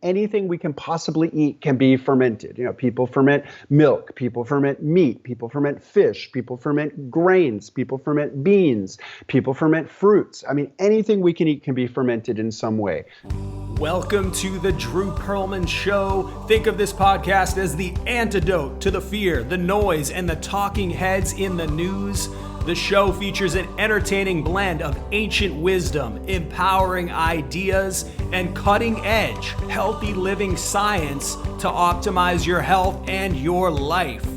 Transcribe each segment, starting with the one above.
anything we can possibly eat can be fermented. People ferment milk, people ferment meat, people ferment fish, people ferment grains, people ferment beans, people ferment fruits. I mean, anything we can eat can be fermented in some way. Welcome to the Drew Pearlman Show. Think of this podcast as the antidote to the fear, the noise, and the talking heads in the news. The show features an entertaining blend of ancient wisdom, empowering ideas, and cutting-edge, healthy living science to optimize your health and your life.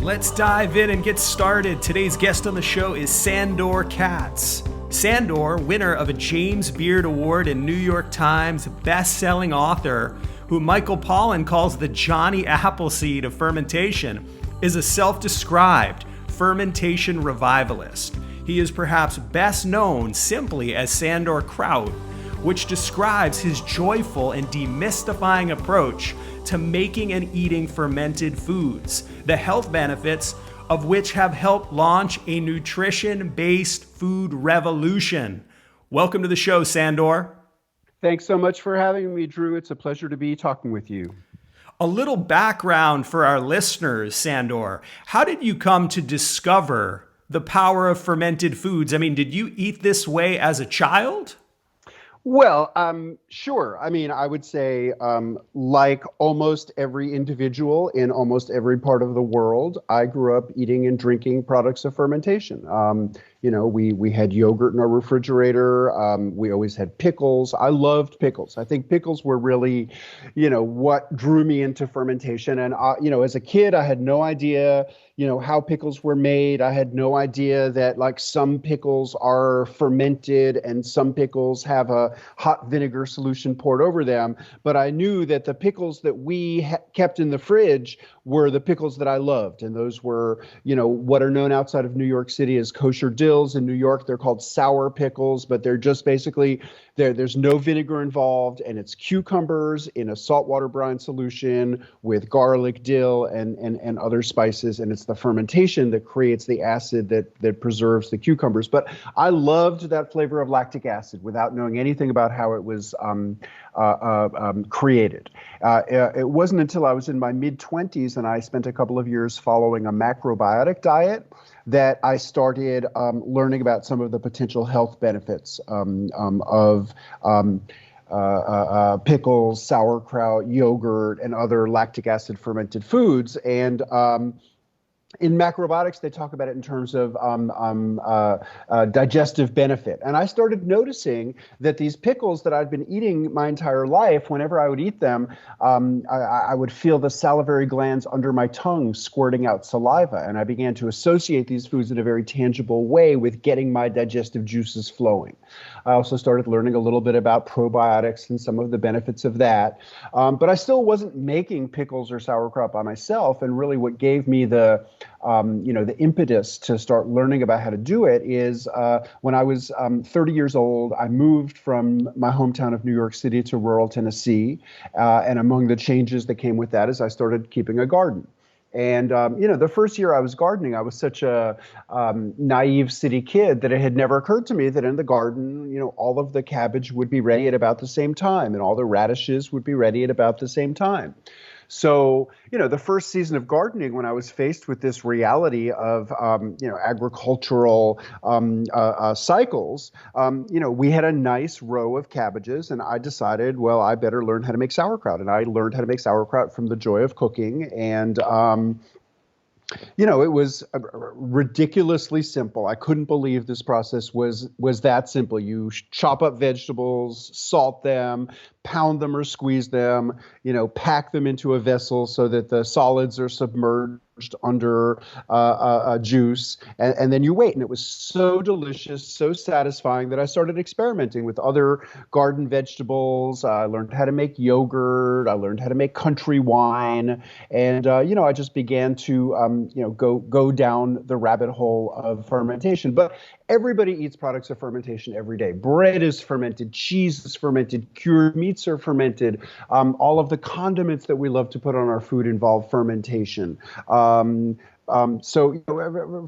Let's dive in and get started. Today's guest on the show is Sandor Katz. Sandor, winner of a James Beard Award and New York Times best-selling author, who Michael Pollan calls the Johnny Appleseed of fermentation, is a self-described fermentation revivalist. He is perhaps best known simply as Sandor Kraut, which describes his joyful and demystifying approach to making and eating fermented foods, the health benefits of which have helped launch a nutrition-based food revolution. Welcome to the show, Sandor. Thanks so much for having me, Drew. It's a pleasure to be talking with you. A little background for our listeners, Sandor. How did you come to discover the power of fermented foods? I mean, did you eat this way as a child? Well, sure. I mean, I would say, like almost every individual in almost every part of the world, I grew up eating and drinking products of fermentation. We had yogurt in our refrigerator. We always had pickles. I loved pickles. I think pickles were really, what drew me into fermentation. And, as a kid, I had no idea, how pickles were made. I had no idea that some pickles are fermented and some pickles have a hot vinegar solution poured over them. But I knew that the pickles that we kept in the fridge were the pickles that I loved. And those were, what are known outside of New York City as kosher dills. In New York, they're called sour pickles, but they're just basically, there's no vinegar involved, and it's cucumbers in a saltwater brine solution with garlic, dill, and other spices. And it's the fermentation that creates the acid that preserves the cucumbers. But I loved that flavor of lactic acid without knowing anything about how it was created. It wasn't until I was in my mid-20s and I spent a couple of years following a macrobiotic diet that I started learning about some of the potential health benefits of pickles, sauerkraut, yogurt, and other lactic acid fermented foods. And in macrobiotics, they talk about it in terms of digestive benefit. And I started noticing that these pickles that I'd been eating my entire life, whenever I would eat them, I would feel the salivary glands under my tongue squirting out saliva. And I began to associate these foods in a very tangible way with getting my digestive juices flowing. I also started learning a little bit about probiotics and some of the benefits of that. But I still wasn't making pickles or sauerkraut by myself. And really what gave me the impetus to start learning about how to do it is when I was 30 years old, I moved from my hometown of New York City to rural Tennessee. And among the changes that came with that is I started keeping a garden. And, the first year I was gardening, I was such a naive city kid that it had never occurred to me that in the garden, all of the cabbage would be ready at about the same time and all the radishes would be ready at about the same time. So, the first season of gardening, when I was faced with this reality of, agricultural cycles, we had a nice row of cabbages, and I decided, well, I better learn how to make sauerkraut. And I learned how to make sauerkraut from the joy of cooking. And it was ridiculously simple. I couldn't believe this process was that simple. You chop up vegetables, salt them, pound them or squeeze them, pack them into a vessel so that the solids are submerged under juice, and then you wait. And it was so delicious, so satisfying that I started experimenting with other garden vegetables. I learned how to make yogurt. I learned how to make country wine, and I just began to go down the rabbit hole of fermentation. But everybody eats products of fermentation every day. Bread is fermented, cheese is fermented, cured meats are fermented. All of the condiments that we love to put on our food involve fermentation. So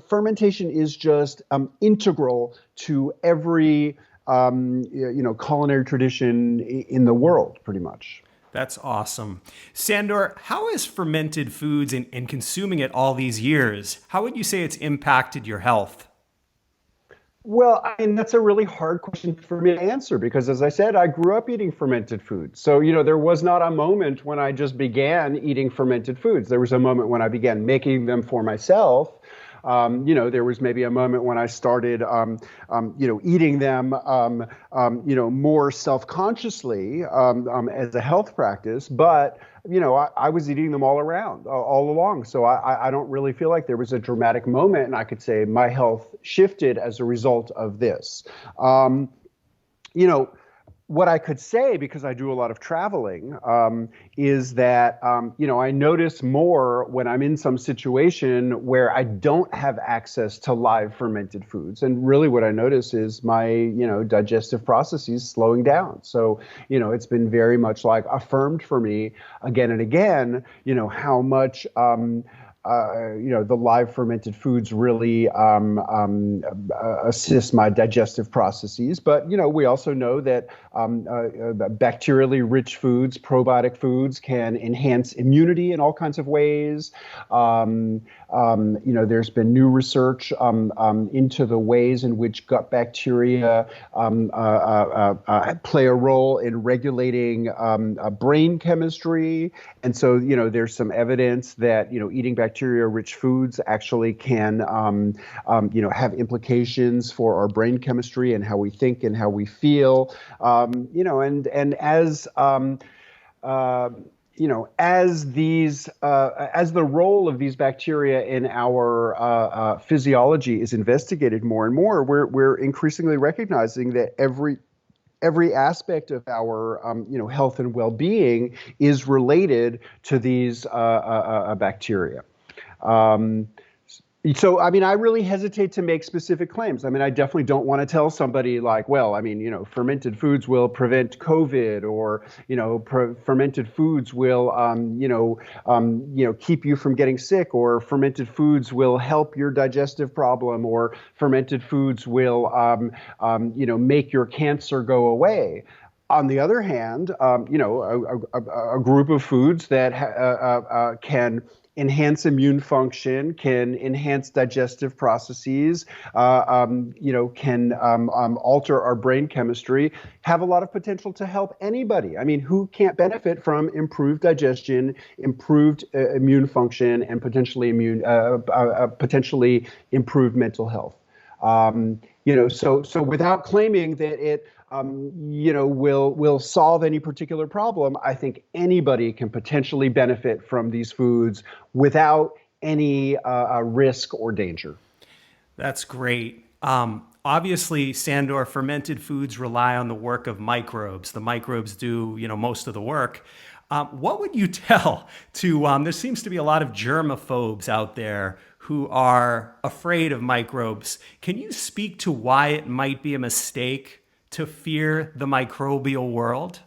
fermentation is just integral to every culinary tradition in the world, pretty much. That's awesome. Sandor, how has fermented foods and consuming it all these years, how would you say it's impacted your health? Well, I mean, that's a really hard question for me to answer because, as I said, I grew up eating fermented foods. So, there was not a moment when I just began eating fermented foods. There was a moment when I began making them for myself. There was maybe a moment when I started, eating them, more self-consciously as a health practice. But I was eating them all around, all along. So I don't really feel like there was a dramatic moment, and I could say my health shifted as a result of this. What I could say, because I do a lot of traveling, is that, I notice more when I'm in some situation where I don't have access to live fermented foods. And really what I notice is my, digestive processes slowing down. So, it's been very much like affirmed for me again and again, how much, the live fermented foods really assist my digestive processes. But, we also know that bacterially rich foods, probiotic foods, can enhance immunity in all kinds of ways. There's been new research into the ways in which gut bacteria play a role in regulating brain chemistry. And so, there's some evidence that, eating bacteria-rich foods actually can, have implications for our brain chemistry and how we think and how we feel. As the role of these bacteria in our physiology is investigated more and more, we're increasingly recognizing that every aspect of our health and well-being is related to these bacteria. So, I mean, I really hesitate to make specific claims. I mean, I definitely don't want to tell somebody like, well, I mean, fermented foods will prevent COVID, or, fermented foods will, keep you from getting sick, or fermented foods will help your digestive problem, or fermented foods will, make your cancer go away. On the other hand, a group of foods that can enhance immune function, can enhance digestive processes, can alter our brain chemistry, have a lot of potential to help anybody. I mean, who can't benefit from improved digestion, improved immune function, and potentially improved mental health? So without claiming that it will solve any particular problem, I think anybody can potentially benefit from these foods without any risk or danger. That's great. Obviously, Sandor, fermented foods rely on the work of microbes. The microbes do, most of the work. What would you tell to, there seems to be a lot of germaphobes out there who are afraid of microbes. Can you speak to why it might be a mistake to fear the microbial world?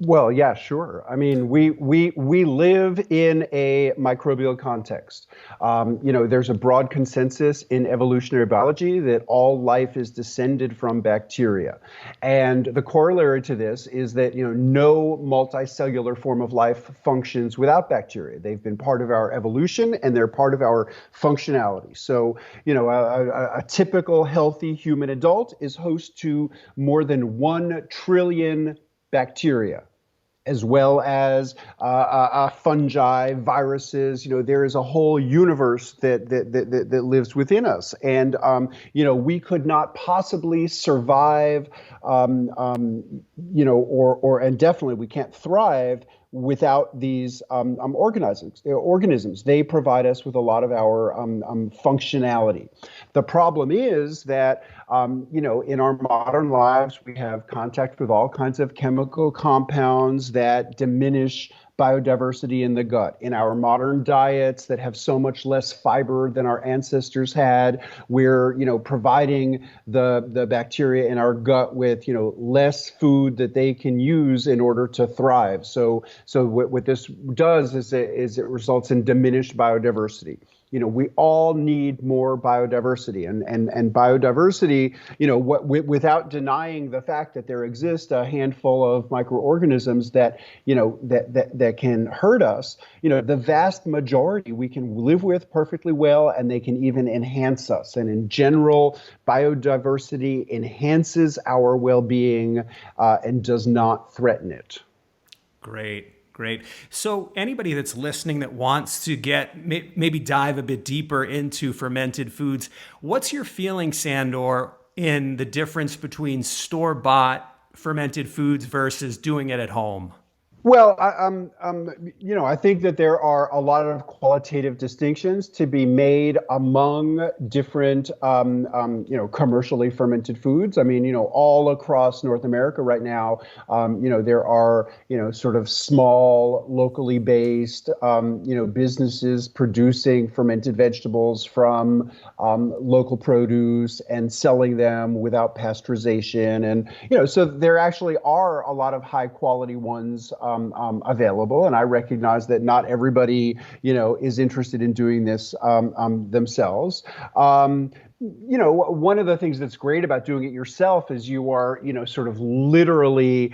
Well, yeah, sure. I mean, we live in a microbial context. There's a broad consensus in evolutionary biology that all life is descended from bacteria. And the corollary to this is that, no multicellular form of life functions without bacteria. They've been part of our evolution and they're part of our functionality. So, a typical healthy human adult is host to more than 1 trillion bacteria, as well as fungi, viruses. There is a whole universe that lives within us, and we could not possibly survive, and definitely we can't thrive without these organisms. They provide us with a lot of our functionality. The problem is that, in our modern lives, we have contact with all kinds of chemical compounds that diminish biodiversity in the gut. In our modern diets that have so much less fiber than our ancestors had, we're, providing the bacteria in our gut with, less food that they can use in order to thrive. So what this does is it results in diminished biodiversity. we all need more biodiversity, and biodiversity, without denying the fact that there exists a handful of microorganisms that, that can hurt us, the vast majority we can live with perfectly well, and they can even enhance us. And in general, biodiversity enhances our well-being and does not threaten it. Great. So anybody that's listening that wants to maybe dive a bit deeper into fermented foods, what's your feeling, Sandor, in the difference between store-bought fermented foods versus doing it at home? Well, I think that there are a lot of qualitative distinctions to be made among different, commercially fermented foods. I mean, all across North America right now, there are, sort of small, locally based, businesses producing fermented vegetables from local produce and selling them without pasteurization. And, so there actually are a lot of high quality ones available, and I recognize that not everybody, is interested in doing this themselves. One of the things that's great about doing it yourself is you are, sort of literally,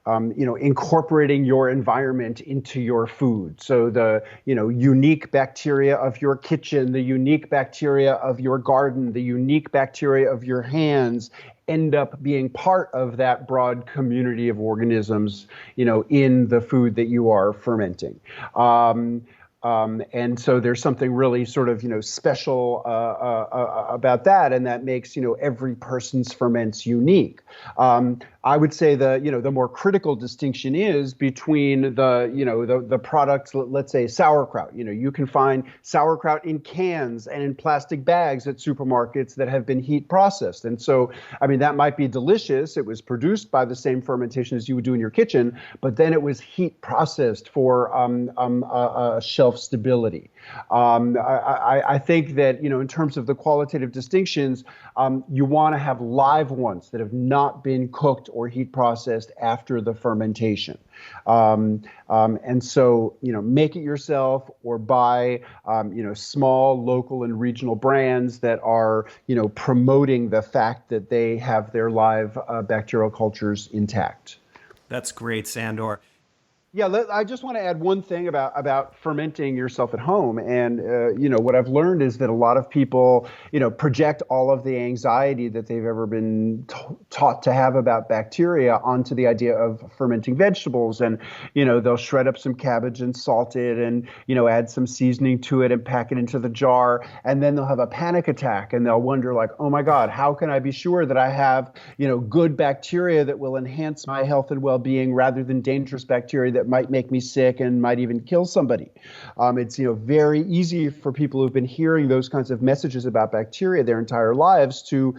incorporating your environment into your food. So the, unique bacteria of your kitchen, the unique bacteria of your garden, the unique bacteria of your hands end up being part of that broad community of organisms, in the food that you are fermenting. And so there's something really sort of, special about that, and that makes, every person's ferments unique. I would say the more critical distinction is between the products, let's say sauerkraut. You can find sauerkraut in cans and in plastic bags at supermarkets that have been heat processed. And so, I mean, that might be delicious. It was produced by the same fermentation as you would do in your kitchen, but then it was heat processed for shelf stability. I think that, in terms of the qualitative distinctions, you want to have live ones that have not been cooked or heat processed after the fermentation. And so, make it yourself or buy, small local and regional brands that are, promoting the fact that they have their live bacterial cultures intact. That's great, Sandor. Yeah, I just want to add one thing about fermenting yourself at home. And, what I've learned is that a lot of people, project all of the anxiety that they've ever been taught to have about bacteria onto the idea of fermenting vegetables. And, they'll shred up some cabbage and salt it and, add some seasoning to it and pack it into the jar. And then they'll have a panic attack and they'll wonder like, oh my God, how can I be sure that I have, good bacteria that will enhance my health and well-being rather than dangerous bacteria that might make me sick and might even kill somebody. It's very easy for people who've been hearing those kinds of messages about bacteria their entire lives to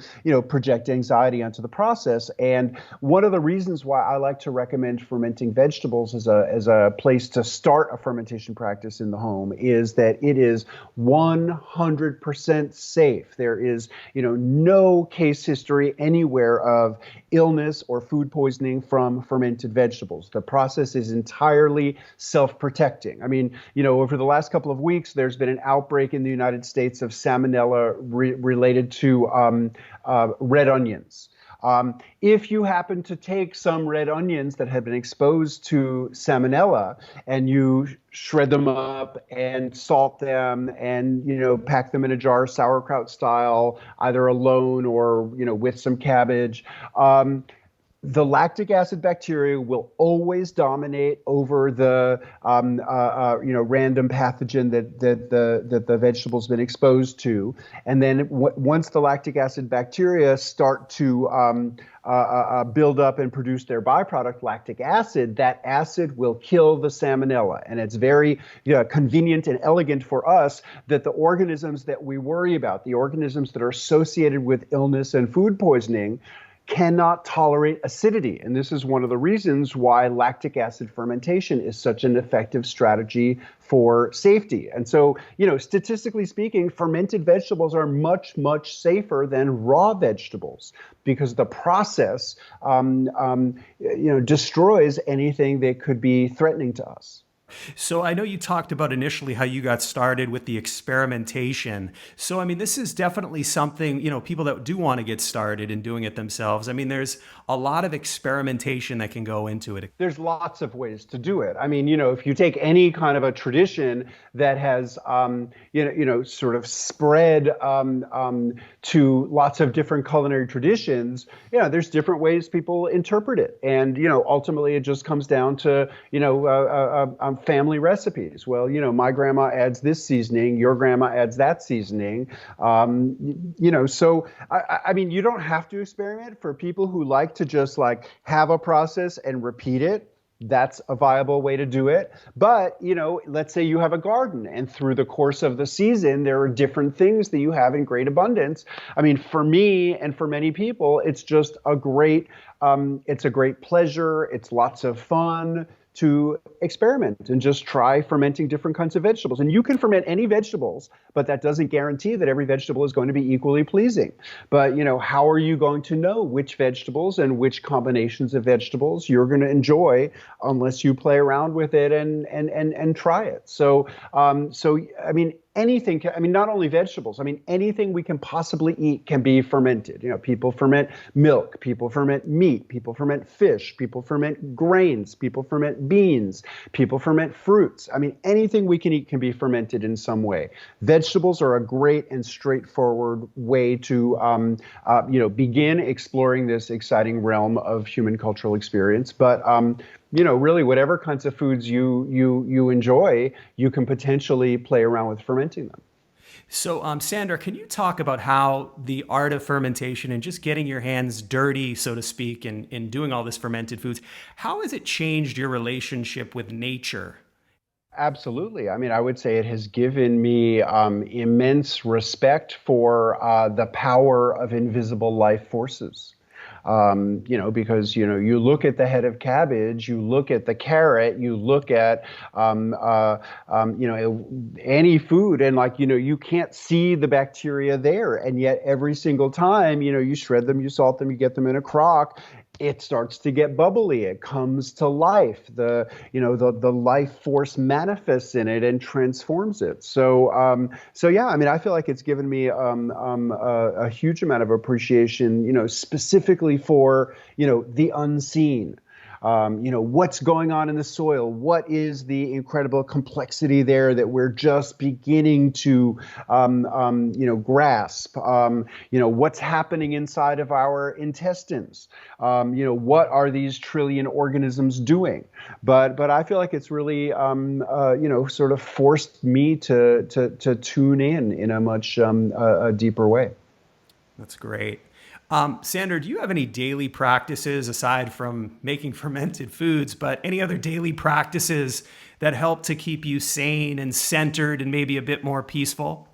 project anxiety onto the process. And one of the reasons why I like to recommend fermenting vegetables as a place to start a fermentation practice in the home is that it is 100% safe. There is no case history anywhere of illness or food poisoning from fermented vegetables. The process is entirely self-protecting. I mean, over the last couple of weeks, there's been an outbreak in the United States of salmonella related to red onions. If you happen to take some red onions that have been exposed to salmonella and you shred them up and salt them and, pack them in a jar sauerkraut style, either alone or, with some cabbage, the lactic acid bacteria will always dominate over the random pathogen that the vegetable's been exposed to, and then once the lactic acid bacteria start to build up and produce their byproduct lactic acid, that acid will kill the salmonella. And it's very convenient and elegant for us that the organisms that we worry about, the organisms that are associated with illness and food poisoning, cannot tolerate acidity. And this is one of the reasons why lactic acid fermentation is such an effective strategy for safety. And so, statistically speaking, fermented vegetables are much, much safer than raw vegetables because the process, destroys anything that could be threatening to us. So I know you talked about initially how you got started with the experimentation. So I mean, this is definitely something, people that do want to get started in doing it themselves. I mean, there's a lot of experimentation that can go into it. There's lots of ways to do it. I mean, if you take any kind of a tradition that has, sort of spread to lots of different culinary traditions, there's different ways people interpret it. And, ultimately it just comes down to, family recipes. Well, my grandma adds this seasoning, your grandma adds that seasoning. So, I mean, you don't have to experiment. For people who like to just like have a process and repeat it, that's a viable way to do it. But, let's say you have a garden and through the course of the season, there are different things that you have in great abundance. I mean, for me and for many people, it's just it's a great pleasure. It's lots of fun to experiment and just try fermenting different kinds of vegetables. And you can ferment any vegetables, but that doesn't guarantee that every vegetable is going to be equally pleasing. But, how are you going to know which vegetables and which combinations of vegetables you're going to enjoy unless you play around with it and try it? So, I mean, anything, not only vegetables, anything we can possibly eat can be fermented. People ferment milk, people ferment meat, people ferment fish, people ferment grains, people ferment beans, people ferment fruits. Anything we can eat can be fermented in some way. Vegetables are a great and straightforward way to, begin exploring this exciting realm of human cultural experience. But, really whatever kinds of foods you enjoy, you can potentially play around with fermenting them. So, Sandor, can you talk about how the art of fermentation and just getting your hands dirty, so to speak, in doing all this fermented foods, how has it changed your relationship with nature? Absolutely. I would say it has given me immense respect for the power of invisible life forces. Because, you look at the head of cabbage, you look at the carrot, you look at, any food and you can't see the bacteria there. And yet every single time, you shred them, you salt them, you get them in a crock, it starts to get bubbly. It comes to life. The life force manifests in it and transforms it. So yeah, I feel like it's given me a huge amount of appreciation, specifically for the unseen. What's going on in the soil? What is the incredible complexity there that we're just beginning to, grasp? What's happening inside of our intestines? What are these trillion organisms doing? But I feel like it's really, sort of forced me to tune in a much a deeper way. That's great. Sandor, do you have any daily practices aside from making fermented foods, but any other daily practices that help to keep you sane and centered and maybe a bit more peaceful?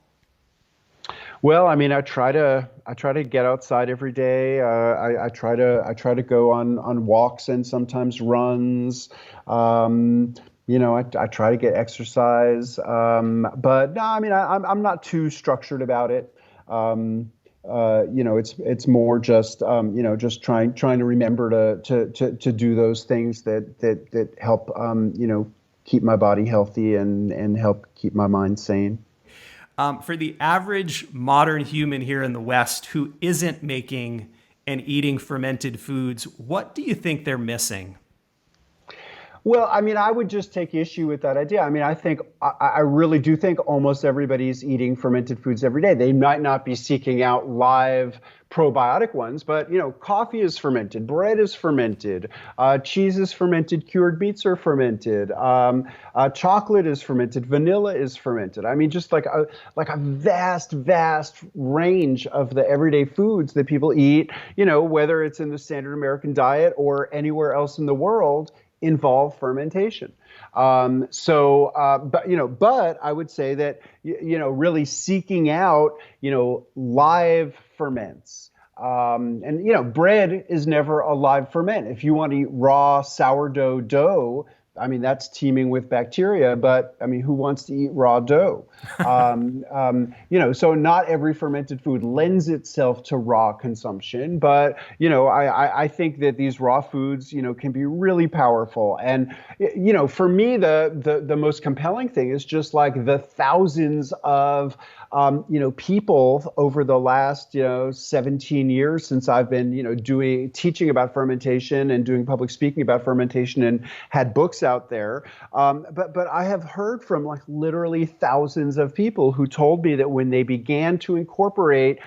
Well, I try to get outside every day. I try to go on walks and sometimes runs. I try to get exercise. But no, I'm not too structured about it. It's more just just trying to remember to do those things that help keep my body healthy and help keep my mind sane. For the average modern human here in the West who isn't making and eating fermented foods, what do you think they're missing? Well, I would just take issue with that idea. I really do think almost everybody's eating fermented foods every day. They might not be seeking out live probiotic ones, but coffee is fermented, bread is fermented, cheese is fermented, cured meats are fermented, chocolate is fermented, vanilla is fermented. Just like a vast range of the everyday foods that people eat, whether it's in the standard American diet or anywhere else in the world, involve fermentation. But I would say that, really seeking out, live ferments. Bread is never a live ferment. If you want to eat raw sourdough dough, I mean, that's teeming with bacteria, but I mean, who wants to eat raw dough? So not every fermented food lends itself to raw consumption, but, I think that these raw foods, can be really powerful. And, for me, the most compelling thing is just like the thousands of people over the last, 17 years since I've been, teaching about fermentation and doing public speaking about fermentation and had books out there. But I have heard from like literally thousands of people who told me that when they began to incorporate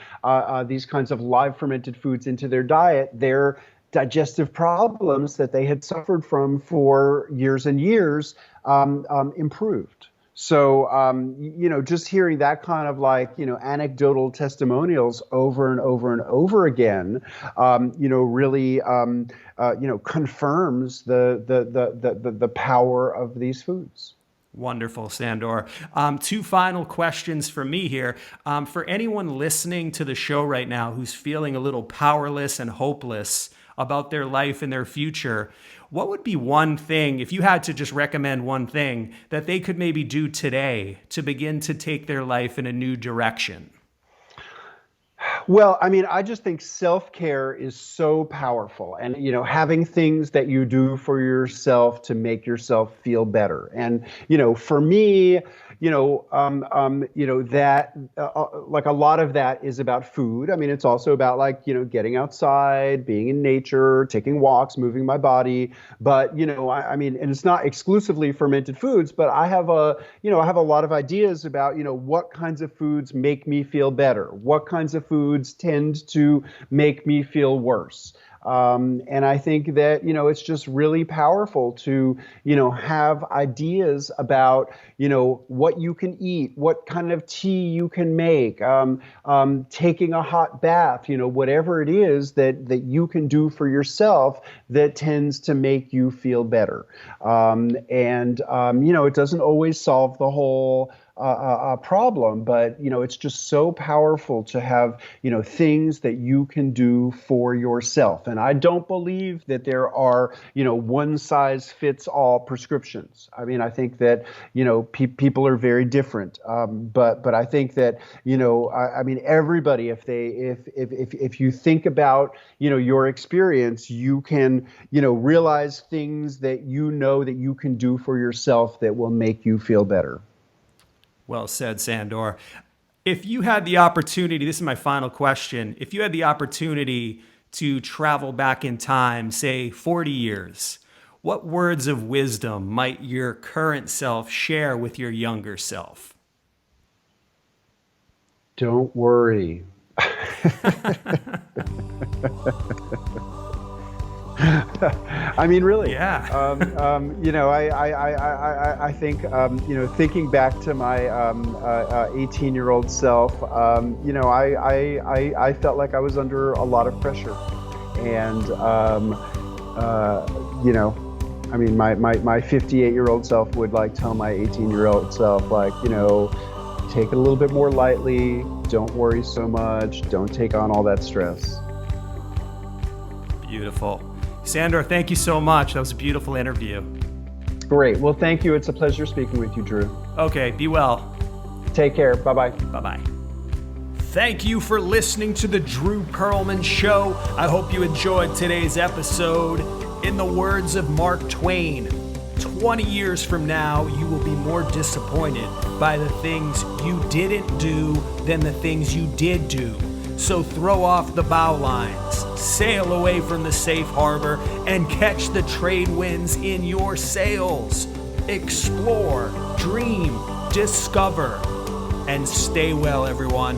these kinds of live fermented foods into their diet, their digestive problems that they had suffered from for years and years improved. So, just hearing that kind of like, anecdotal testimonials over and over and over again, really, confirms the power of these foods. Wonderful, Sandor. Two final questions for me here. For anyone listening to the show right now who's feeling a little powerless and hopeless about their life and their future, what would be one thing, if you had to just recommend one thing, that they could maybe do today to begin to take their life in a new direction? Well, I mean, I just think self-care is so powerful, and having things that you do for yourself to make yourself feel better. And for me, that like a lot of that is about food. I mean, it's also about like getting outside, being in nature, taking walks, moving my body. But I mean, and it's not exclusively fermented foods, but I have a lot of ideas about what kinds of foods make me feel better, what kinds of foods tend to make me feel worse. And I think that, it's just really powerful to, have ideas about, what you can eat, what kind of tea you can make, taking a hot bath, whatever it is that you can do for yourself that tends to make you feel better. It doesn't always solve the whole problem, but it's just so powerful to have things that you can do for yourself. And I don't believe that there are one size fits all prescriptions. I mean, I think that people are very different, but I think that I mean everybody, if you think about your experience, you can realize things that that you can do for yourself that will make you feel better. Well said, Sandor. If you had the opportunity, this is my final question, if you had the opportunity to travel back in time, say 40 years, what words of wisdom might your current self share with your younger self? Don't worry. I mean, really. Yeah. I think, thinking back to my 18-year-old self, I felt like I was under a lot of pressure, and I mean, my 58-year-old self would like tell my 18-year-old self, like, take it a little bit more lightly. Don't worry so much. Don't take on all that stress. Beautiful. Sandor, thank you so much. That was a beautiful interview. Great. Well, thank you. It's a pleasure speaking with you, Drew. Okay, be well. Take care. Bye-bye. Bye-bye. Thank you for listening to the Drew Pearlman Show. I hope you enjoyed today's episode. In the words of Mark Twain, 20 years from now, you will be more disappointed by the things you didn't do than the things you did do. So throw off the bow lines, sail away from the safe harbor, and catch the trade winds in your sails. Explore, dream, discover, and stay well, everyone.